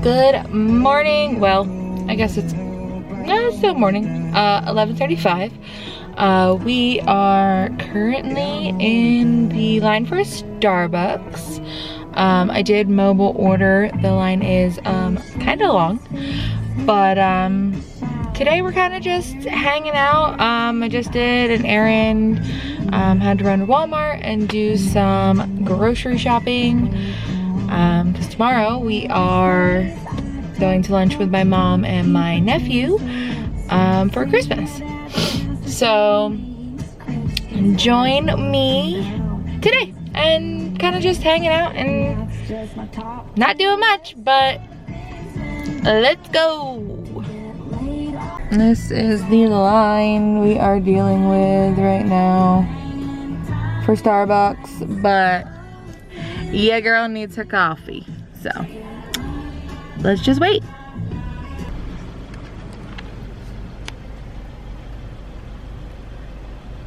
Good morning. Well, I guess it's still morning. 11:35. We are currently in the line for a Starbucks. I did mobile order. The line is kind of long, but today we're kind of just hanging out. I just did an errand. Had to run to Walmart and do some grocery shopping. Because tomorrow we are going to lunch with my mom and my nephew for Christmas. So join me today and kind of just hanging out and not doing much, but let's go. This is the line we are dealing with right now for Starbucks, but yeah, girl needs her coffee, so let's just wait.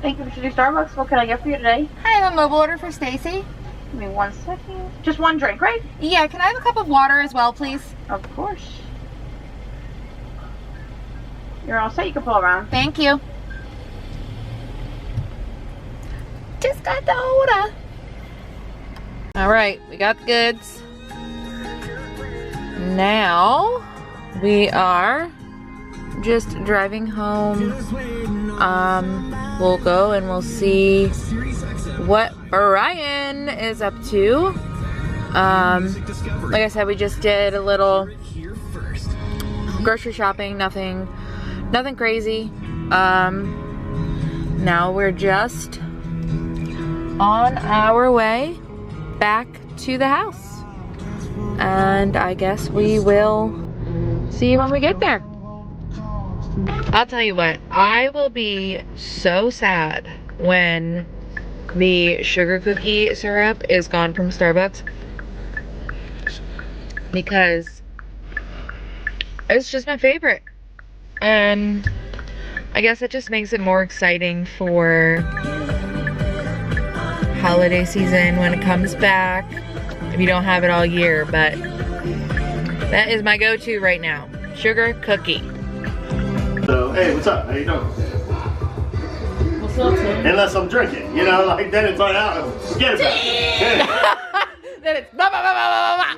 Thank you for choosing Starbucks. What can I get for you today? Hi, I have a mobile order for Stacy. Give me 1 second. Just one drink, right? Yeah, can I have a cup of water as well, please? Of course. You're all set. You can pull around. Thank you. Just got the order. All right, we got the goods. Now we are just driving home. We'll go and we'll see what Brian is up to. Like I said, we just did a little grocery shopping, nothing crazy. Now we're just on our way back to the house, and I guess we will see when we get there. I'll tell you what, I will be so sad when the sugar cookie syrup is gone from Starbucks, because it's just my favorite, and I guess it just makes it more exciting for holiday season when it comes back, if you don't have it all year. But that is my go-to right now, sugar cookie. So, hey, what's up? How you doing? What's up, Sam? Unless I'm drinking, you know, like then it's like, out. Forget about it. Then it's ba ba ba ba ba ba.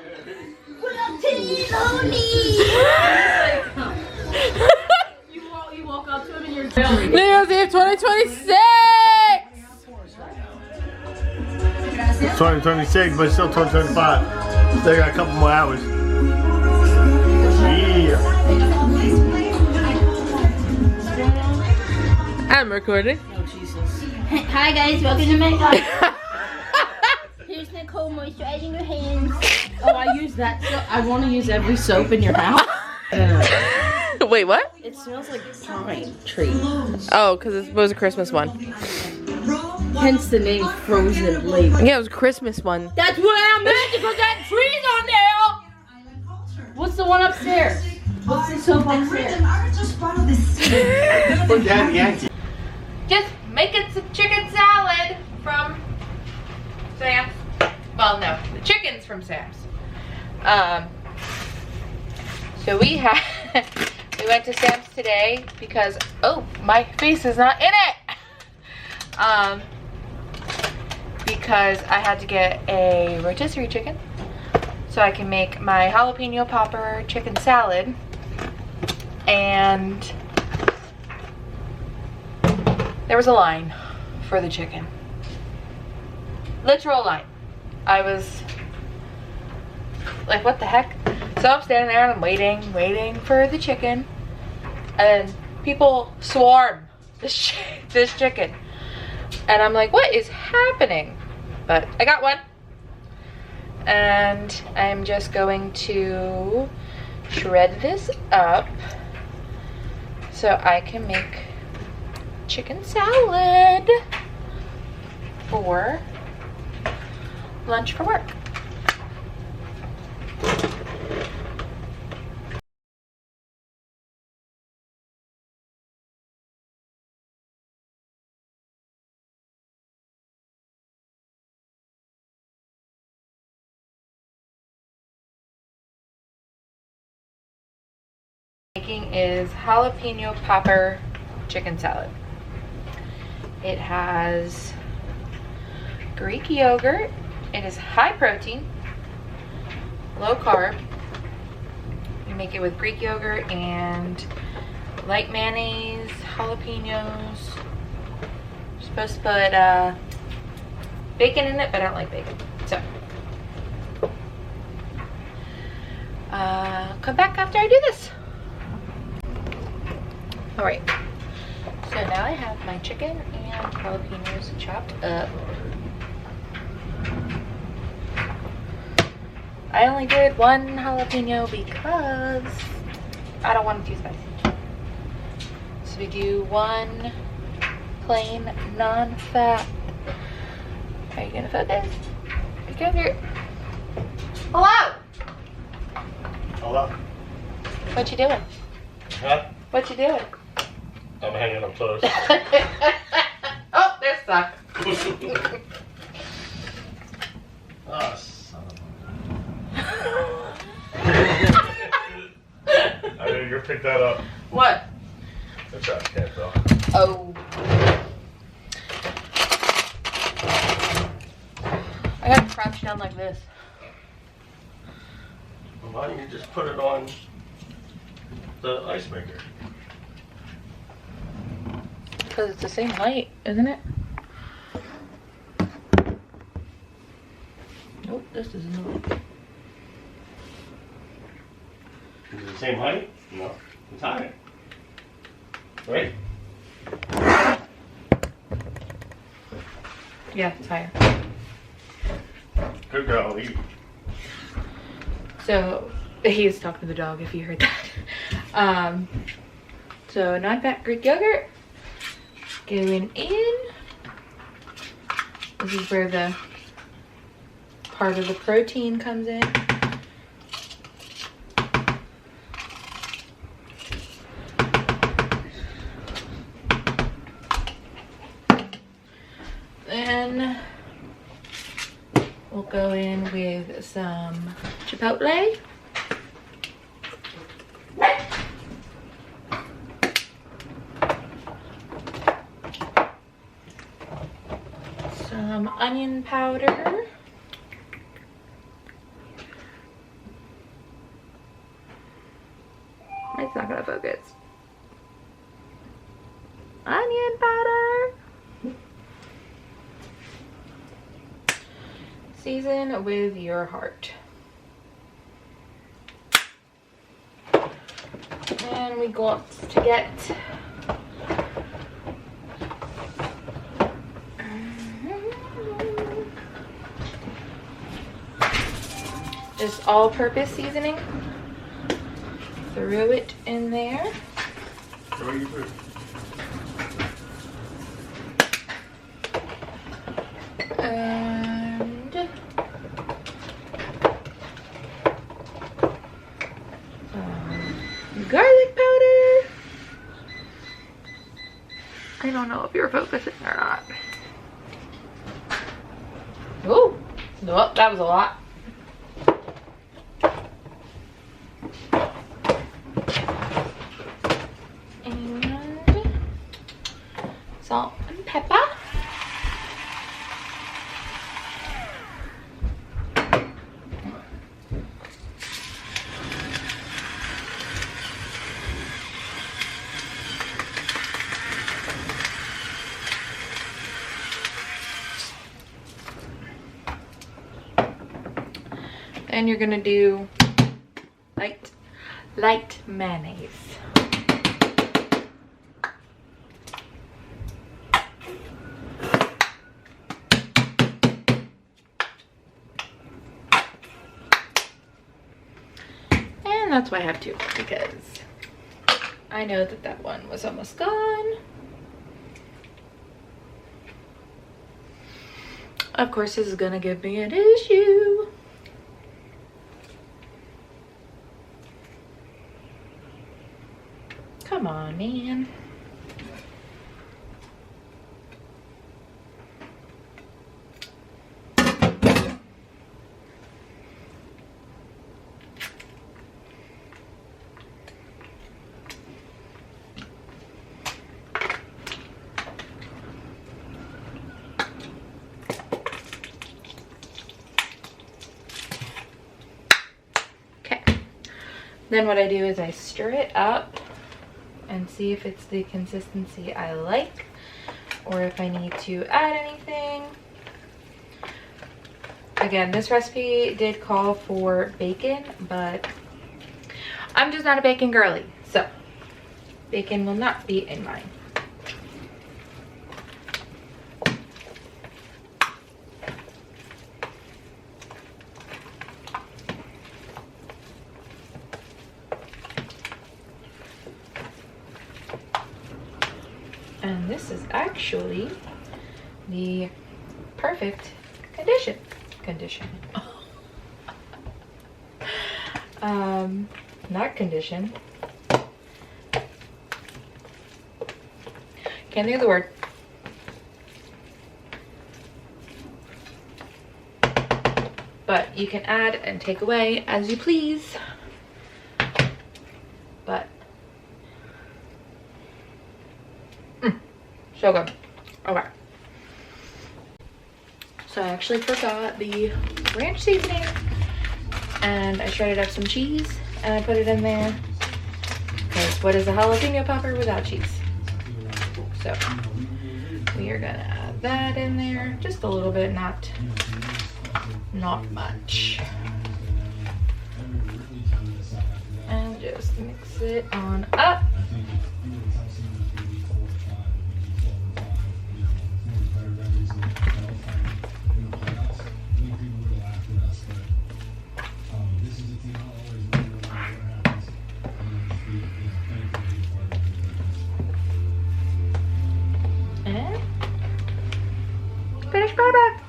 You walk up to him and you're telling New Year's Eve 2026! 2026, but still 2025. Still got a couple more hours. Yeah. I'm recording. Oh, Jesus. Hi guys, welcome to my garden. Here's Nicole moisturizing your hands. Oh, I use that. I want to use every soap in your house. Wait, what? It smells like pine tree. Oh, because it was a Christmas one. Hence the name Frozen Lake. Yeah, it was a Christmas one. That's what I meant, because that tree's on there. What's the one upstairs? What's the soap upstairs? Put down Yankee. Just making some chicken salad from Sam's. Well, no, the chicken's from Sam's. So we went to Sam's today because, oh, my face is not in it. Because I had to get a rotisserie chicken so I can make my jalapeno popper chicken salad, and there was a line for the chicken. Literal line. I was like, what the heck? So I'm standing there and I'm waiting for the chicken, and people swarm this chicken. And I'm like, what is happening? But I got one. And I'm just going to shred this up so I can make chicken salad for lunch for work. eating is jalapeno popper chicken salad. It has Greek yogurt. It is high protein, low carb. You make it with Greek yogurt and light mayonnaise, jalapenos. You're supposed to put bacon in it, but I don't like bacon. So, come back after I do this. All right. So now I have my chicken and jalapenos chopped up. I only did one jalapeno because I don't want it too spicy. So we do one plain non-fat. Are you gonna focus? Come here. Hello! Hello? What you doing? Huh? What you doing? I'm hanging up close. Oh, they're stuck. Oh, son of I didn't go pick that up. What? The trash can fell. Oh. I gotta crouch down like this. Why don't you just put it on the ice maker? Because it's the same height, isn't it? Nope, this is not. Is it the same height? No, it's higher. Right? Yeah, it's higher. Good girl, eat. So, he's talking to the dog if you heard that. So non-fat Greek yogurt going in. This is where the part of the protein comes in. Then we'll go in with some chipotle. Some onion powder. It's not gonna focus. Onion powder. Season with your heart. And we got to get just all-purpose seasoning. Throw it in there. Where are you put? And garlic powder. I don't know if you're focusing or not. Oh, nope, that was a lot. And salt and pepper. And you're gonna do light mayonnaise. And that's why I have two, because I know that that one was almost gone. Of course, this is gonna give me an issue. Come on, man. Then what I do is I stir it up and see if it's the consistency I like or if I need to add anything. Again, this recipe did call for bacon, but I'm just not a bacon girly, so bacon will not be in mine. And this is actually the perfect condition. Not condition. Can't think of the word. But you can add and take away as you please. But so good. Okay. So I actually forgot the ranch seasoning, and I shredded up some cheese and I put it in there. Because what is a jalapeno popper without cheese? So we are gonna add that in there, just a little bit, not much. And just mix it on up. And finished product.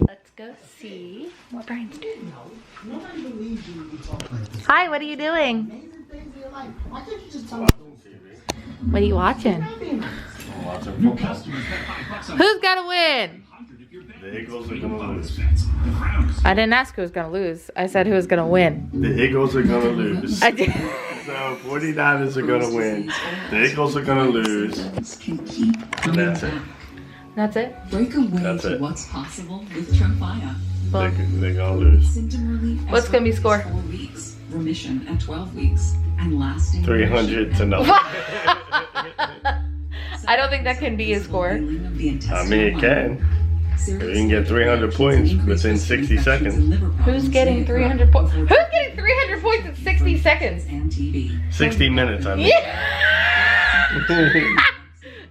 Let's go see what Brian's doing. Hi, what are you doing? What are you watching? Who's gonna win? The Eagles are gonna lose. I didn't ask who was gonna lose. I said who was gonna win. The Eagles are gonna lose. I did. So 49ers are gonna win. The Eagles are gonna lose. And that's it. That's it? Break away That's to it. what's possible with Tremfya. Well, They're gonna lose. Symptom relief. What's gonna be score? 4 weeks, remission at 12 weeks, and lasting 300 to nothing. I don't think that can be a score. I mean, it can. You can get 300 points within 60 seconds. Who's getting 300 points? Who's getting 300 points in 60 seconds? 60 minutes, I mean.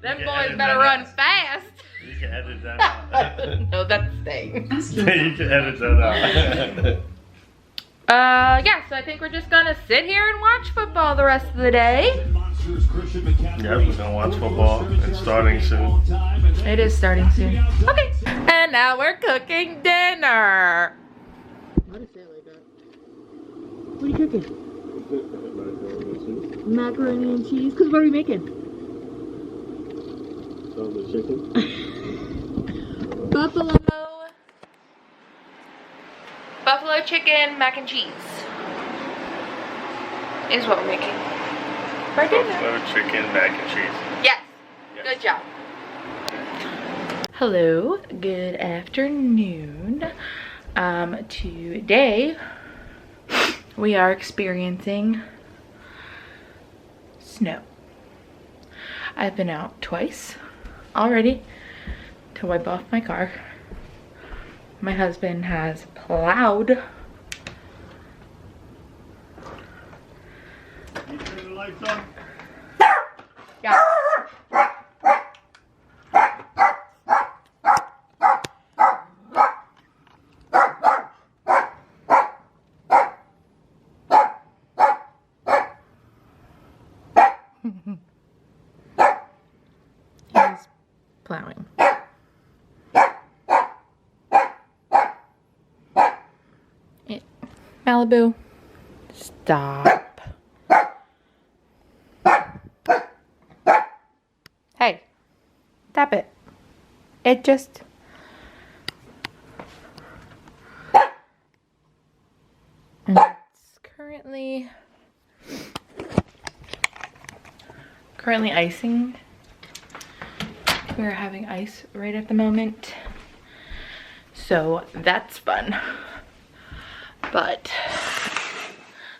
Them boys better run fast. You can edit that out. No, that's staying. You can edit that out. Yeah, so I think we're just gonna sit here and watch football the rest of the day. Yeah, we're gonna watch football. It's starting soon. It is starting soon. Okay. And now we're cooking dinner. Why do you say it like that? What are you cooking? Macaroni and cheese? Because what are we making? The chicken. Buffalo chicken mac and cheese is what we're making for dinner. Buffalo chicken mac and cheese. Yes. Good job. Hello, good afternoon. Today we are experiencing snow. I've been out twice already to wipe off my car. My husband has plowed. You turn the lights on? Yeah. He's plowing. Malibu, stop. Hey, stop it. It just... And it's currently icing. We're having ice right at the moment. So So that's fun. But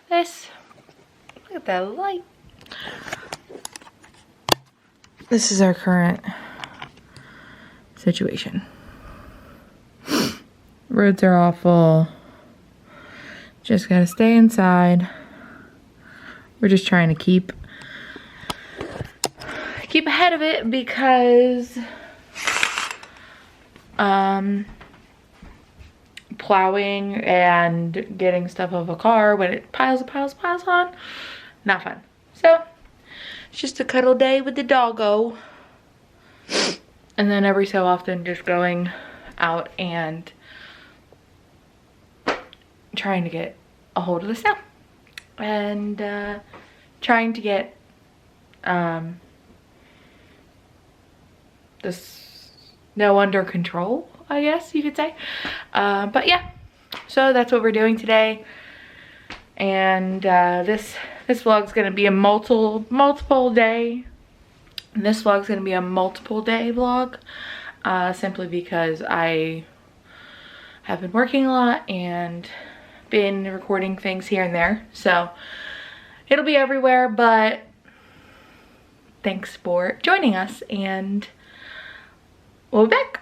this, look at that light. This is our current situation. Roads are awful. Just gotta stay inside. We're just trying to keep ahead of it because plowing and getting stuff off a car when it piles on, not fun. So it's just a cuddle day with the doggo, and then every so often just going out and trying to get a hold of the snow and trying to get the snow under control, I guess you could say. But yeah, so that's what we're doing today. And this vlog's gonna be a multiple day. This vlog's gonna be a multiple day vlog, simply because I have been working a lot and been recording things here and there. So it'll be everywhere, but thanks for joining us, and we'll be back.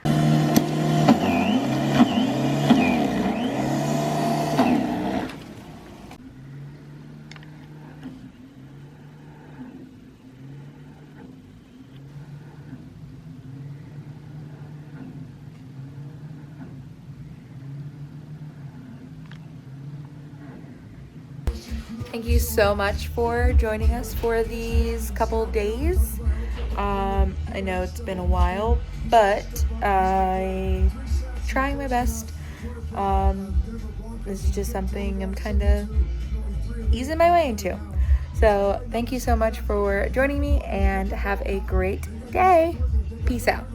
Thank you so much for joining us for these couple days. I know it's been a while, but I'm trying my best. This is just something I'm kind of easing my way into. So thank you so much for joining me, and have a great day. Peace out.